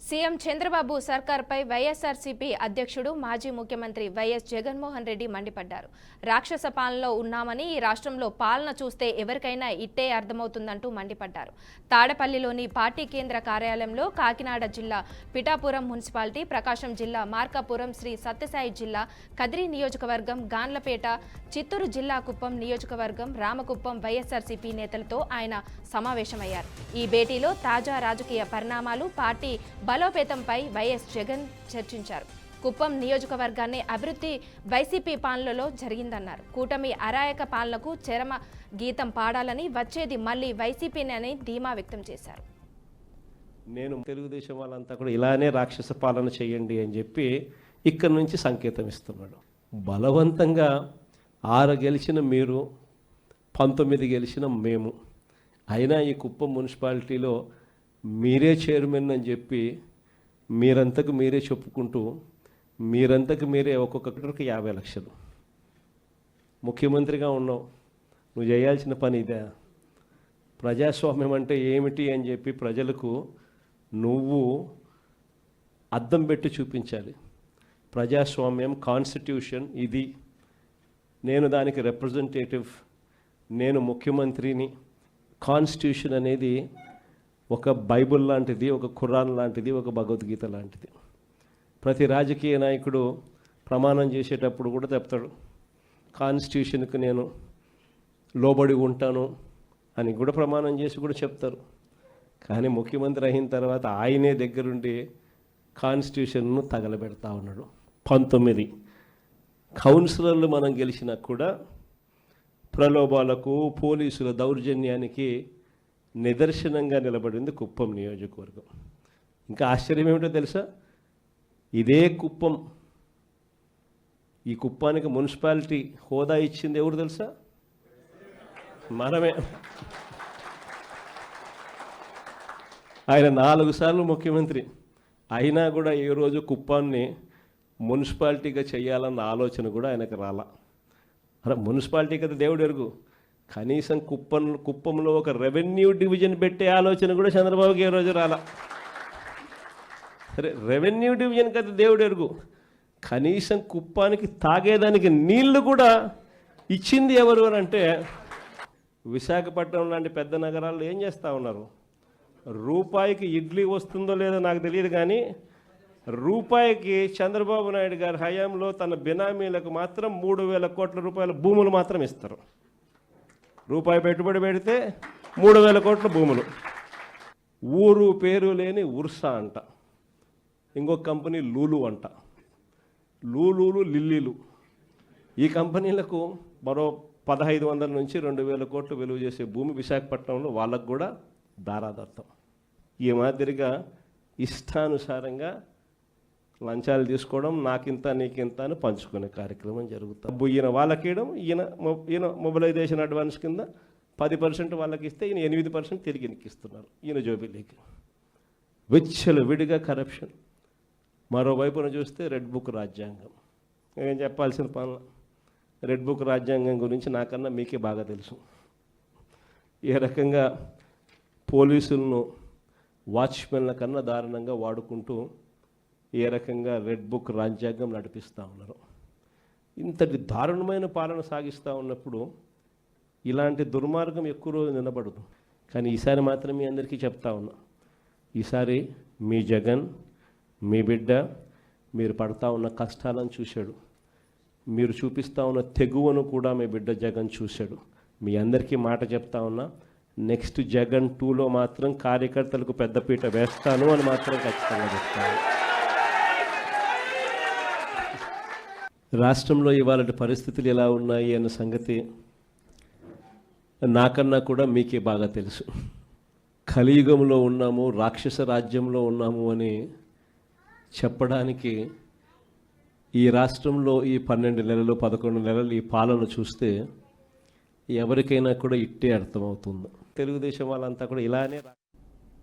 CM Chandrababu సర్కార్పై YSRCP అధ్యక్షుడు మాజీ ముఖ్యమంత్రి వైఎస్ జగన్మోహన్ రెడ్డి మండిపడ్డారు. రాక్షస పాలనలో ఉన్నామని, ఈ రాష్ట్రంలో పాలన చూస్తే ఎవరికైనా ఇట్టే అర్థమవుతుందంటూ మండిపడ్డారు. తాడపల్లిలోని పార్టీ కేంద్ర కార్యాలయంలో కాకినాడ జిల్లా పిఠాపురం మున్సిపాలిటీ, ప్రకాశం జిల్లా మార్కాపురం, శ్రీ సత్యసాయి జిల్లా కదిరి నియోజకవర్గం, గాన్లపేట, చిత్తూరు జిల్లా కుప్పం నియోజకవర్గం, రామకుప్పం వైఎస్ఆర్సీపీ నేతలతో ఆయన సమావేశమయ్యారు. ఈ భేటీలో తాజా రాజకీయ పరిణామాలు, పార్టీ బలోపేతంపై వైఎస్ జగన్ చర్చించారు. కుప్పం నియోజకవర్గాన్ని అభివృద్ధి వైసీపీ పాలనలో జరిగిందన్నారు. కూటమి అరాయక పాలనకు చరమ గీతం పాడాలని, వచ్చేది మళ్లీ వైసీపీని ధీమా వ్యక్తం చేశారు. నేను తెలుగుదేశం వాళ్ళంతా కూడా ఇలానే రాక్షస పాలన చేయండి అని చెప్పి ఇక్కడి నుంచి సంకేతం ఇస్తున్నాడు. బలవంతంగా 6 గెలిచిన మీరు, 19 గెలిచిన మేము, అయినా ఈ కుప్పం మున్సిపాలిటీలో మీరే చైర్మన్ అని చెప్పి మీరంతకు మీరే చెప్పుకుంటూ మీరంతకు మీరే ఒక్కొక్కరికి 50 లక్షలు. ముఖ్యమంత్రిగా ఉన్నావు, నువ్వు చేయాల్సిన పని ఇదే. ప్రజాస్వామ్యం అంటే ఏమిటి అని చెప్పి ప్రజలకు నువ్వు అద్దం పెట్టి చూపించాలి. ప్రజాస్వామ్యం, కాన్స్టిట్యూషన్ ఇది, నేను దానికి రిప్రజెంటేటివ్, నేను ముఖ్యమంత్రిని. కాన్స్టిట్యూషన్ అనేది ఒక బైబుల్ లాంటిది, ఒక ఖురాన్ లాంటిది, ఒక భగవద్గీత లాంటిది. ప్రతి రాజకీయ నాయకుడు ప్రమాణం చేసేటప్పుడు కూడా చెప్తాడు, కాన్స్టిట్యూషన్కి నేను లోబడి ఉంటాను అని కూడా ప్రమాణం చేసి కూడా చెప్తారు. కానీ ముఖ్యమంత్రి అయిన తర్వాత ఆయనే దగ్గరుండి కాన్స్టిట్యూషన్ను తగలబెడతా ఉన్నాడు. 19 కౌన్సిలర్లు మనం గెలిచినా కూడా ప్రలోభాలకు, పోలీసుల దౌర్జన్యానికి నిదర్శనంగా నిలబడింది కుప్పం నియోజకవర్గం. ఇంకా ఆశ్చర్యం ఏమిటో తెలుసా, ఇదే కుప్పం, ఈ కుప్పానికి మున్సిపాలిటీ హోదా ఇచ్చింది ఎవరు తెలుసా? మనమే. ఆయన 4 సార్లు ముఖ్యమంత్రి అయినా కూడా ఏ రోజు కుప్పాన్ని మున్సిపాలిటీగా చేయాలన్న ఆలోచన కూడా ఆయనకు రాలా. అరే మున్సిపాలిటీ కదా దేవుడు ఎరుగు, కనీసం కుప్పంలో ఒక రెవెన్యూ డివిజన్ పెట్టే ఆలోచన కూడా చంద్రబాబుకి ఏ రోజు రాలా. సరే రెవెన్యూ డివిజన్ కదా దేవుడు ఎరుగు, కనీసం కుప్పానికి తాగేదానికి నీళ్లు కూడా ఇచ్చింది ఎవరు అని అంటే, విశాఖపట్నం లాంటి పెద్ద నగరాల్లో ఏం చేస్తూ ఉన్నారు? రూపాయికి ఇడ్లీ వస్తుందో లేదో నాకు తెలియదు, కానీ రూపాయికి చంద్రబాబు నాయుడు గారి హయాంలో తన బినామీలకు మాత్రం 3,000 కోట్ల రూపాయల భూములు మాత్రం ఇస్తారు. రూపాయి పెట్టుబడి పెడితే 3,000 కోట్ల భూములు. ఊరు పేరు లేని ఉర్సా అంట, ఇంకొక కంపెనీ లూలు అంట, లూలులు లిల్లీలు. ఈ కంపెనీలకు మరో 1,500 నుంచి 2,000 కోట్లు విలువ చేసే భూమి విశాఖపట్నంలో వాళ్ళకు కూడా దారాదత్తం. ఈ మాదిరిగా ఇష్టానుసారంగా లంచాలు తీసుకోవడం, నాకింత నీకింత అని పంచుకునే కార్యక్రమం జరుగుతుంది. ఈయన వాళ్ళకేయడం, ఈయన మొబిలైజేషన్ అడ్వాన్స్ కింద 10% వాళ్ళకి ఇస్తే ఈయన 8% తిరిగి ఇస్తున్నారు ఈయన జోబిలీకి. విచ్చలవిడిగా కరప్షన్. మరోవైపున చూస్తే రెడ్ బుక్ రాజ్యాంగం. నేను చెప్పాల్సిన పనులు, రెడ్ బుక్ రాజ్యాంగం గురించి నాకన్నా మీకే బాగా తెలుసు. ఏ రకంగా పోలీసులను వాచ్మెన్ల కన్నా దారుణంగా వాడుకుంటూ ఏ రకంగా రెడ్ బుక్ రాజ్యాంగం నడిపిస్తూ ఉన్నారు. ఇంతటి దారుణమైన పాలన సాగిస్తూ ఉన్నప్పుడు ఇలాంటి దుర్మార్గం ఎక్కువ రోజు నిలబడదు. కానీ ఈసారి మాత్రం మీ అందరికీ చెప్తా ఉన్నా, ఈసారి మీ జగన్, మీ బిడ్డ, మీరు పడతా ఉన్న కష్టాలను చూశాడు, మీరు చూపిస్తూ ఉన్న తెగువను కూడా మీ బిడ్డ జగన్ చూశాడు. మీ అందరికీ మాట చెప్తా ఉన్నా, నెక్స్ట్ జగన్ 2లో మాత్రం కార్యకర్తలకు పెద్దపీట వేస్తాను అని మాత్రం ఖచ్చితంగా చెప్తాను. రాష్ట్రంలో ఇవాళ పరిస్థితులు ఎలా ఉన్నాయి అన్న సంగతి నాకన్నా కూడా మీకే బాగా తెలుసు. కలియుగంలో ఉన్నాము, రాక్షస రాజ్యంలో ఉన్నాము అని చెప్పడానికి ఈ రాష్ట్రంలో ఈ 12 నెలలు 11 నెలలు ఈ పాలన చూస్తే ఎవరికైనా కూడా ఇట్టే అర్థమవుతుంది. తెలుగుదేశం వాళ్ళంతా కూడా ఇలానే